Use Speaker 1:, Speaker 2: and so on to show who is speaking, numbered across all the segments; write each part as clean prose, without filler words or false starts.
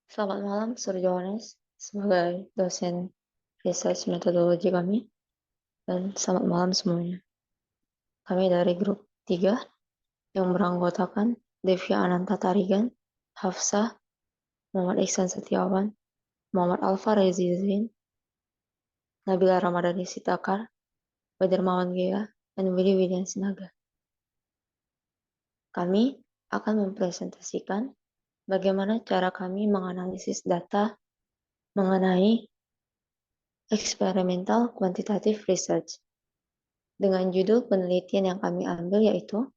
Speaker 1: Selamat malam, Sir Johannes, sebagai dosen research metodologi kami, dan selamat malam semuanya. Kami dari grup 3 yang beranggotakan Devya Ananta Tarigan, Hafsah, Muhammad Ihsan Setiawan, Muhammad Alfa Rezi Zain, Nabila Ramadhani Sitakar, Badarmawan Gea, dan Willy William Sinaga. Kami akan mempresentasikan bagaimana cara kami menganalisis data mengenai experimental quantitative research. Dengan judul penelitian yang kami ambil yaitu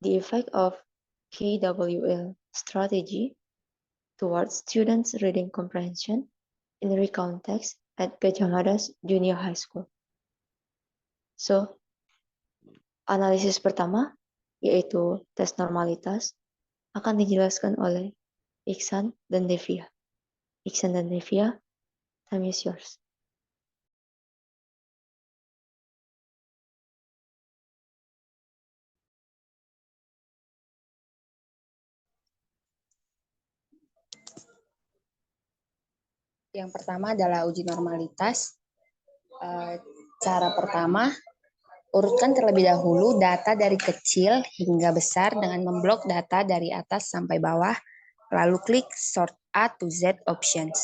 Speaker 1: The Effect of KWL Strategy Towards Students' Reading Comprehension in Recount Text at Gadjah Mada Junior High School. So, analisis pertama yaitu tes normalitas akan dijelaskan oleh Iksan dan Devia. Iksan dan Devia, time is yours.
Speaker 2: Yang pertama adalah uji normalitas. Cara pertama, urutkan terlebih dahulu data dari kecil hingga besar dengan memblok data dari atas sampai bawah, lalu klik Sort A to Z Options.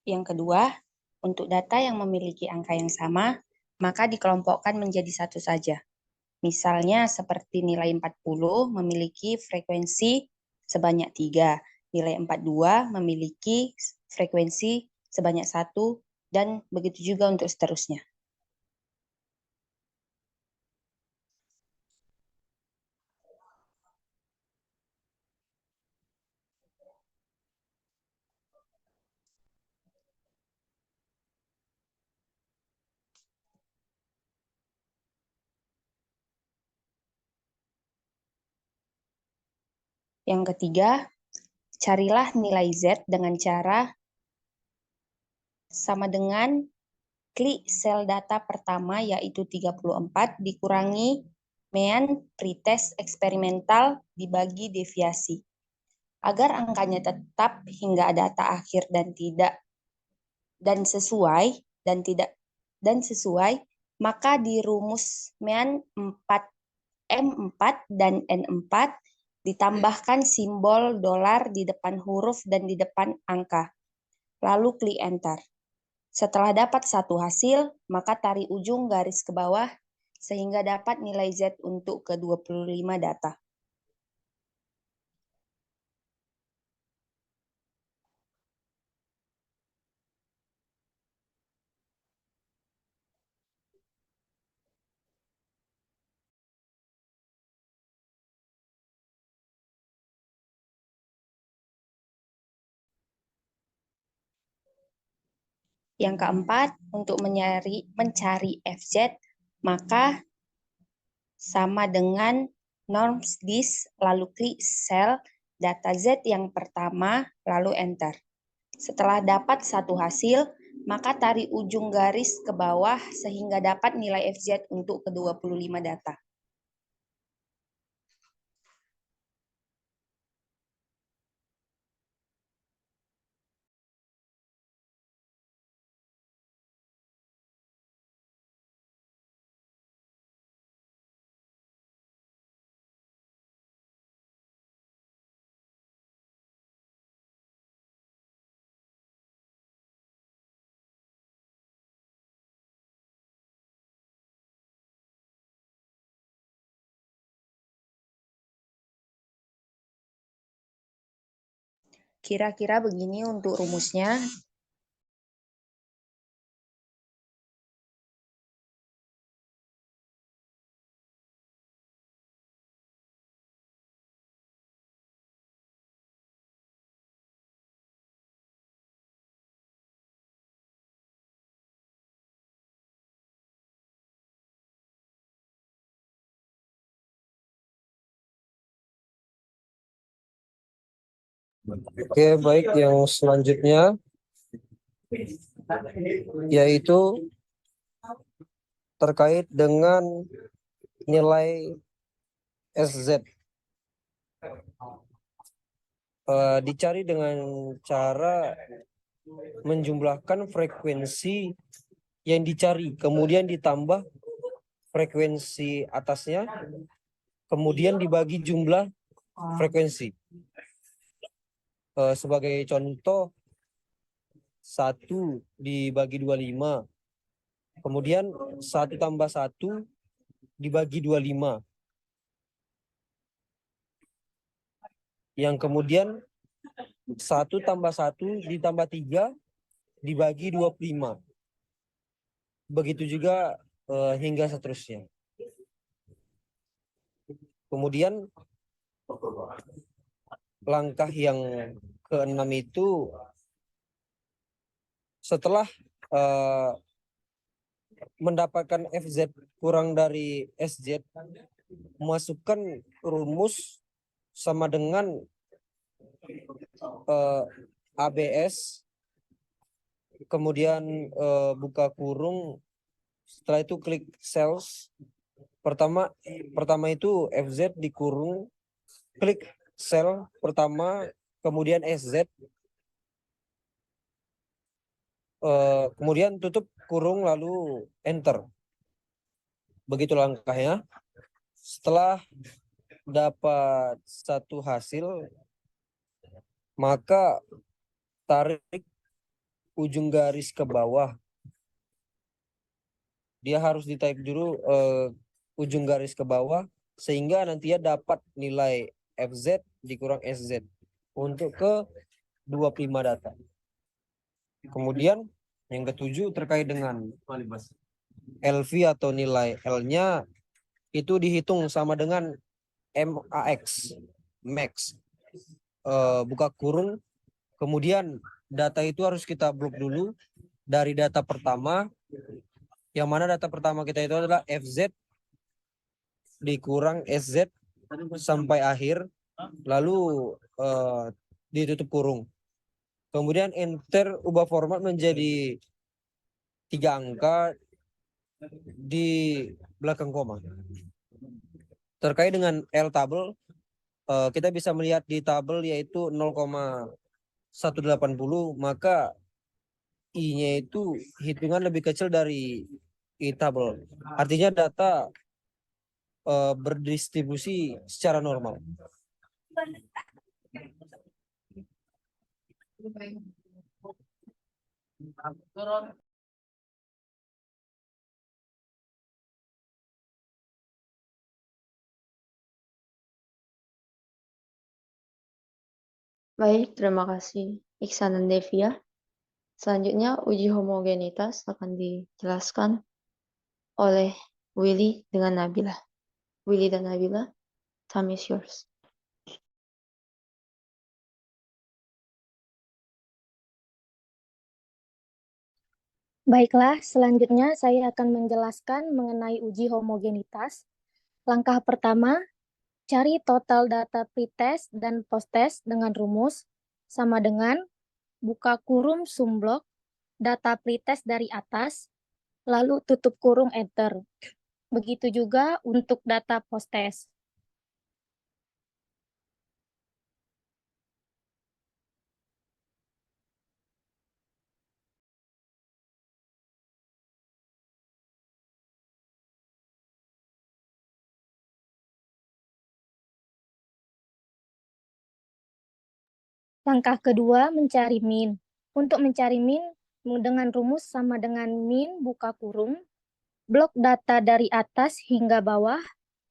Speaker 2: Yang kedua, untuk data yang memiliki angka yang sama, maka dikelompokkan menjadi satu saja. Misalnya seperti nilai 40 memiliki frekuensi sebanyak 3, nilai 42 memiliki frekuensi sebanyak 1, dan begitu juga untuk seterusnya. Yang ketiga, carilah nilai Z dengan cara sama dengan klik sel data pertama yaitu 34 dikurangi mean pretest eksperimental dibagi deviasi. Agar angkanya tetap hingga data akhir dan sesuai, maka di rumus mean 4M4 dan N4 ditambahkan simbol dolar di depan huruf dan di depan angka. Lalu klik enter. Setelah dapat satu hasil, maka tarik ujung garis ke bawah sehingga dapat nilai Z untuk ke-25 data. Yang keempat, untuk mencari FZ, maka sama dengan norms this, lalu klik sel data Z yang pertama, lalu enter. Setelah dapat satu hasil, maka tarik ujung garis ke bawah sehingga dapat nilai FZ untuk ke-25 data. Kira-kira begini untuk rumusnya.
Speaker 3: Oke, baik. Yang selanjutnya yaitu terkait dengan nilai SZ. Dicari dengan cara menjumlahkan frekuensi yang dicari, kemudian ditambah frekuensi atasnya, kemudian dibagi jumlah frekuensi. Sebagai contoh, 1 dibagi 25, kemudian 1 tambah 1 dibagi 25, yang kemudian 1 tambah 1 ditambah 3 dibagi 25. Begitu juga hingga seterusnya. Kemudian langkah yang ke-6 itu setelah mendapatkan FZ kurang dari SZ, masukkan rumus sama dengan ABS, kemudian buka kurung, setelah itu klik cells. Pertama itu FZ dikurung, klik cell pertama, kemudian SZ, kemudian tutup kurung lalu enter. Begitu langkahnya. Setelah dapat satu hasil, maka tarik ujung garis ke bawah. Dia harus di-type dulu ujung garis ke bawah sehingga nantinya dapat nilai FZ dikurang SZ untuk ke 25 data. Kemudian yang ke-7 terkait dengan LV atau nilai L-nya itu dihitung sama dengan MAX, max. Buka kurung, kemudian data itu harus kita blok dulu dari data pertama, yang mana data pertama kita itu adalah FZ dikurang SZ sampai akhir, lalu ditutup kurung. Kemudian enter, ubah format menjadi 3 angka di belakang koma. Terkait dengan L tabel, kita bisa melihat di tabel yaitu 0,180, maka I-nya itu hitungan lebih kecil dari I tabel. Artinya data berdistribusi secara normal.
Speaker 1: Baik, terima kasih Iksan dan Devia. Selanjutnya, uji homogenitas akan dijelaskan oleh Willy dengan Nabila. Willy dan Nabila, time is yours.
Speaker 4: Baiklah, selanjutnya saya akan menjelaskan mengenai uji homogenitas. Langkah pertama, cari total data pretest dan posttest dengan rumus sama dengan buka kurung sumblok data pretest dari atas, lalu tutup kurung enter. Begitu juga untuk data posttest. Langkah kedua, mencari min. Untuk mencari min, dengan rumus sama dengan min buka kurung, blok data dari atas hingga bawah,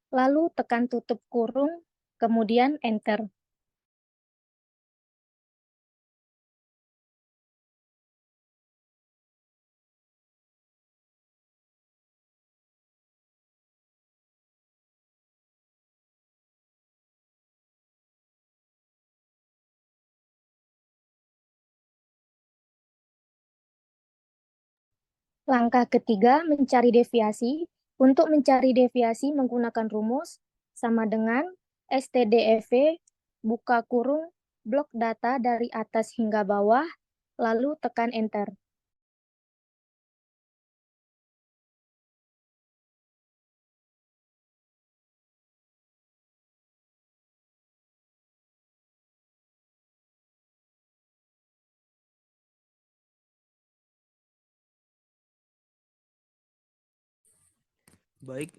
Speaker 4: lalu tekan tutup kurung, kemudian enter. Langkah ketiga, mencari deviasi. Untuk mencari deviasi menggunakan rumus sama dengan STDEV buka kurung blok data dari atas hingga bawah, lalu tekan Enter.
Speaker 5: Baik,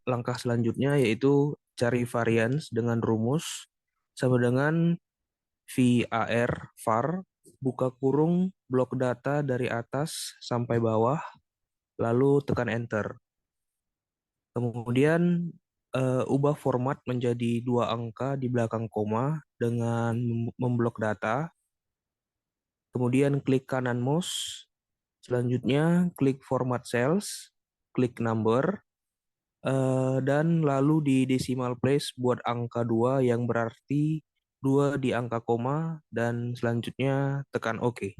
Speaker 5: langkah selanjutnya yaitu cari varians dengan rumus sama dengan var buka kurung blok data dari atas sampai bawah, lalu tekan enter. Kemudian ubah format menjadi 2 angka di belakang koma dengan memblok data. Kemudian klik kanan mouse. Selanjutnya klik format cells, klik number, dan lalu di decimal place buat angka 2 yang berarti 2 di angka koma, dan selanjutnya tekan OK.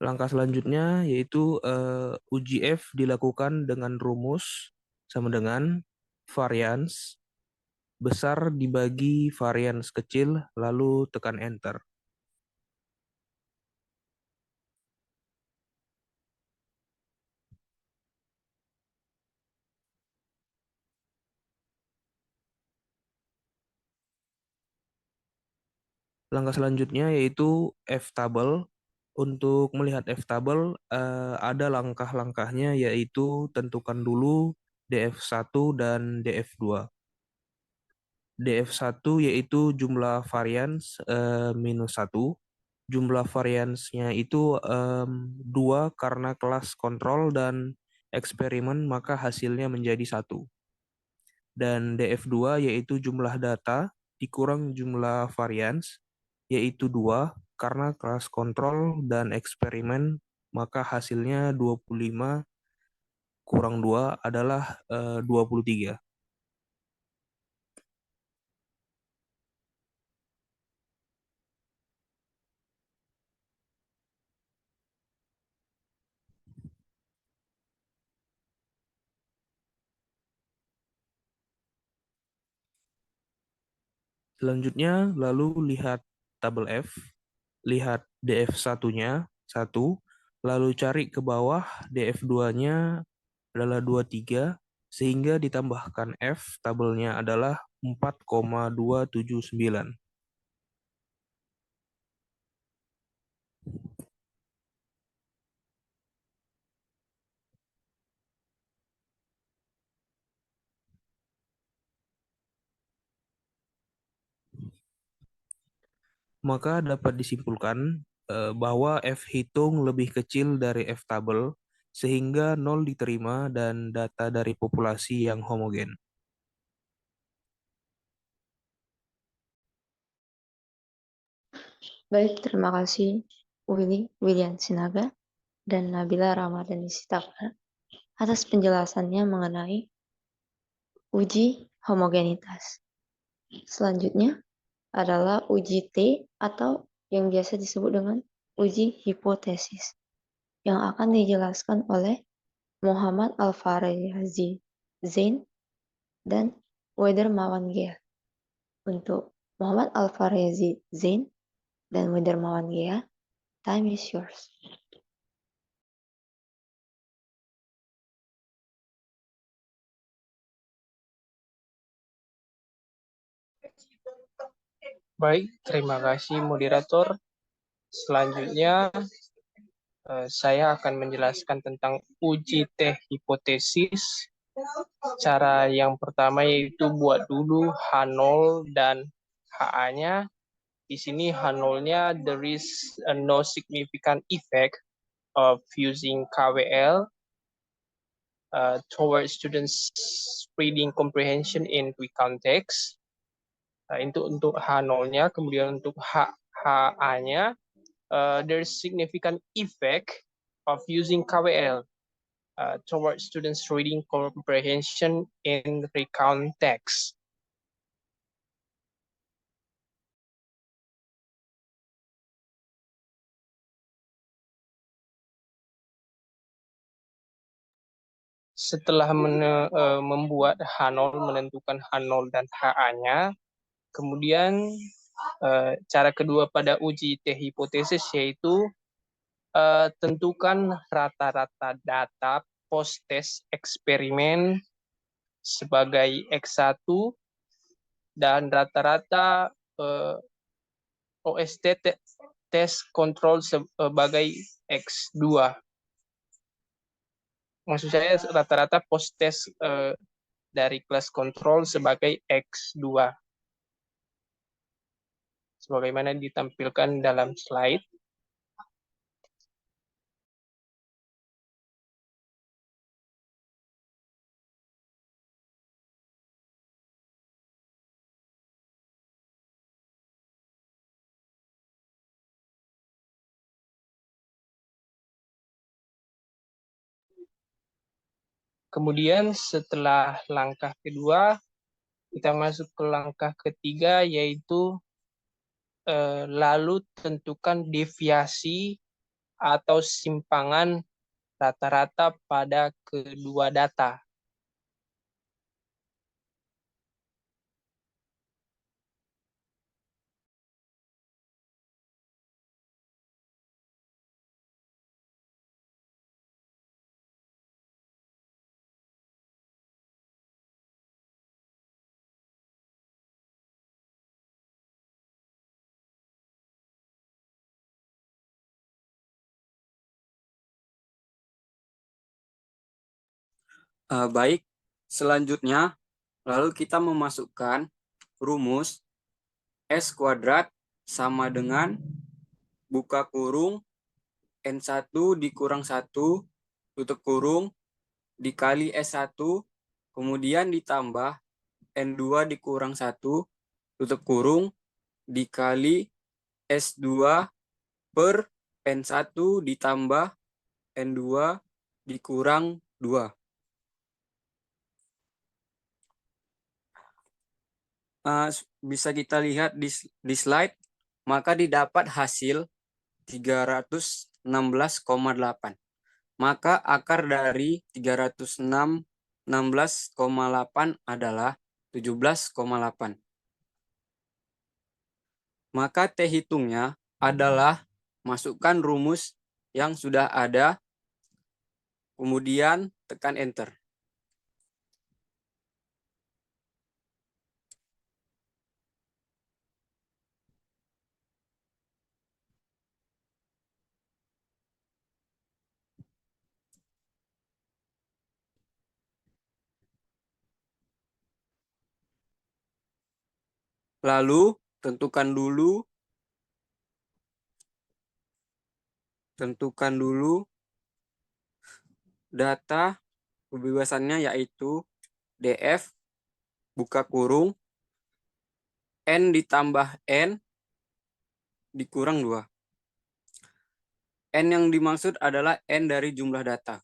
Speaker 5: Langkah selanjutnya yaitu uji F dilakukan dengan rumus sama dengan varians besar dibagi varians kecil, lalu tekan enter. Langkah selanjutnya yaitu F-table. Untuk melihat F-table ada langkah-langkahnya, yaitu tentukan dulu DF1 dan DF2. DF1 yaitu jumlah varians minus 1. Jumlah variansnya itu 2 karena kelas kontrol dan eksperimen, maka hasilnya menjadi 1. Dan DF2 yaitu jumlah data dikurang jumlah varians, yaitu 2 karena kelas kontrol dan eksperimen, maka hasilnya 25 kurang 2 adalah 23. Selanjutnya, lalu lihat tabel F, lihat DF1-nya 1, lalu cari ke bawah DF2-nya adalah 23, sehingga ditambahkan F, tabelnya adalah 4,279. Maka dapat disimpulkan bahwa F hitung lebih kecil dari F tabel, sehingga 0 diterima dan data dari populasi yang homogen.
Speaker 1: Baik, terima kasih William Sinaga dan Nabila Ramadhani Sitapa atas penjelasannya mengenai uji homogenitas. Selanjutnya adalah uji T atau yang biasa disebut dengan uji hipotesis yang akan dijelaskan oleh Muhammad Al-Farayazi Zain dan Wedermawan Ghea. Untuk Muhammad Al-Farayazi Zain dan Wedermawan Ghea, time is yours.
Speaker 6: Baik, terima kasih moderator. Selanjutnya, saya akan menjelaskan tentang uji T hipotesis. Cara yang pertama yaitu buat dulu H0 dan HA-nya. Di sini H0-nya there is no significant effect of using KWL towards students reading comprehension in quick context. Itu untuk H0-nya, kemudian untuk HA-nya, there's significant effect of using KWL towards students reading comprehension in recount text. setelah membuat H0, menentukan H0 dan HA-nya, kemudian cara kedua pada uji T hipotesis yaitu tentukan rata-rata data post-test eksperimen sebagai X1 dan rata-rata OST test control sebagai X2. Maksud saya rata-rata post-test dari kelas kontrol sebagai X2. Sebagaimana ditampilkan dalam slide. Kemudian setelah langkah kedua, kita masuk ke langkah ketiga, yaitu lalu tentukan deviasi atau simpangan rata-rata pada kedua data.
Speaker 7: Baik, selanjutnya lalu kita memasukkan rumus S kuadrat sama dengan buka kurung N1 dikurang 1 tutup kurung dikali S1 kemudian ditambah N2 dikurang 1 tutup kurung dikali S2 per N1 ditambah N2 dikurang 2. Bisa kita lihat di slide, maka didapat hasil 316,8. Maka akar dari 316,8 adalah 17,8. Maka T hitungnya adalah masukkan rumus yang sudah ada, kemudian tekan enter. Lalu tentukan dulu data kebebasannya, yaitu DF buka kurung N ditambah N dikurang 2. N yang dimaksud adalah N dari jumlah data.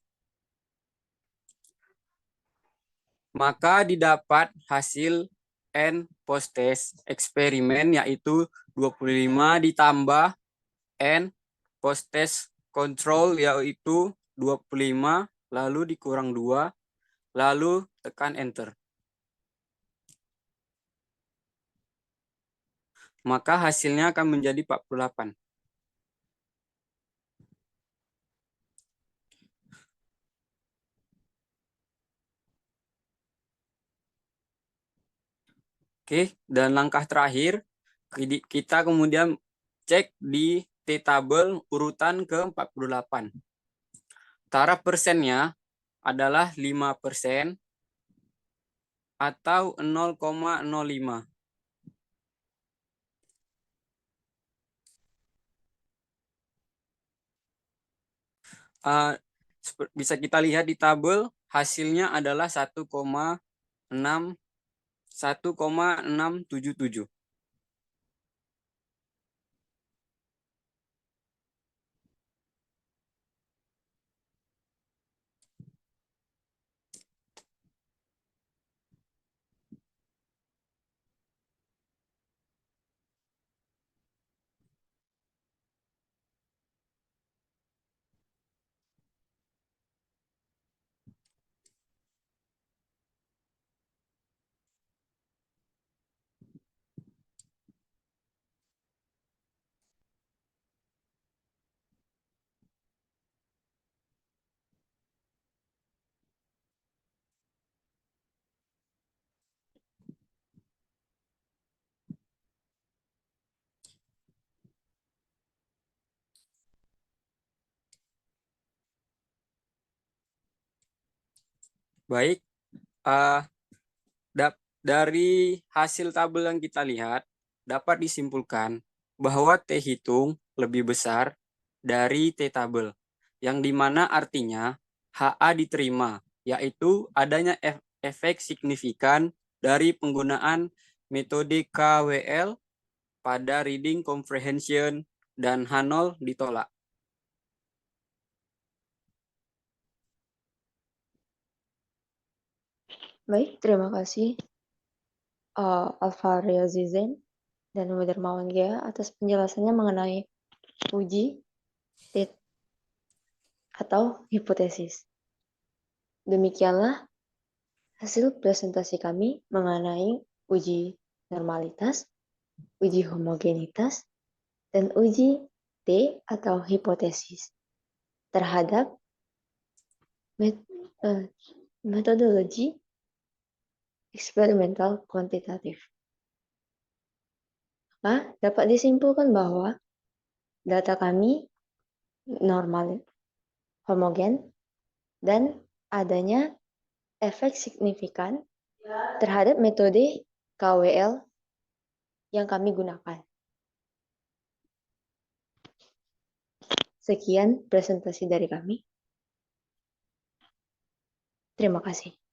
Speaker 7: Maka didapat hasil N post-test eksperimen, yaitu 25 ditambah N post-test control, yaitu 25, lalu dikurang 2, lalu tekan enter. Maka hasilnya akan menjadi 48. Oke, dan langkah terakhir, kita kemudian cek di T-tabel urutan ke-48. Taraf persennya adalah 5% atau 0,05. Bisa kita lihat di tabel, hasilnya adalah 1,677. Baik, eh, dari hasil tabel yang kita lihat, dapat disimpulkan bahwa T hitung lebih besar dari T tabel, yang dimana artinya HA diterima, yaitu adanya efek signifikan dari penggunaan metode KWL pada reading comprehension dan H0 ditolak.
Speaker 1: Baik, terima kasih Alvaria Zizen dan Darmawan Gea atas penjelasannya mengenai uji atau hipotesis. Demikianlah hasil presentasi kami mengenai uji normalitas, uji homogenitas, dan uji T atau hipotesis terhadap metodologi eksperimental kuantitatif. Maka dapat disimpulkan bahwa data kami normal, homogen, dan adanya efek signifikan terhadap metode KWL yang kami gunakan. Sekian presentasi dari kami. Terima kasih.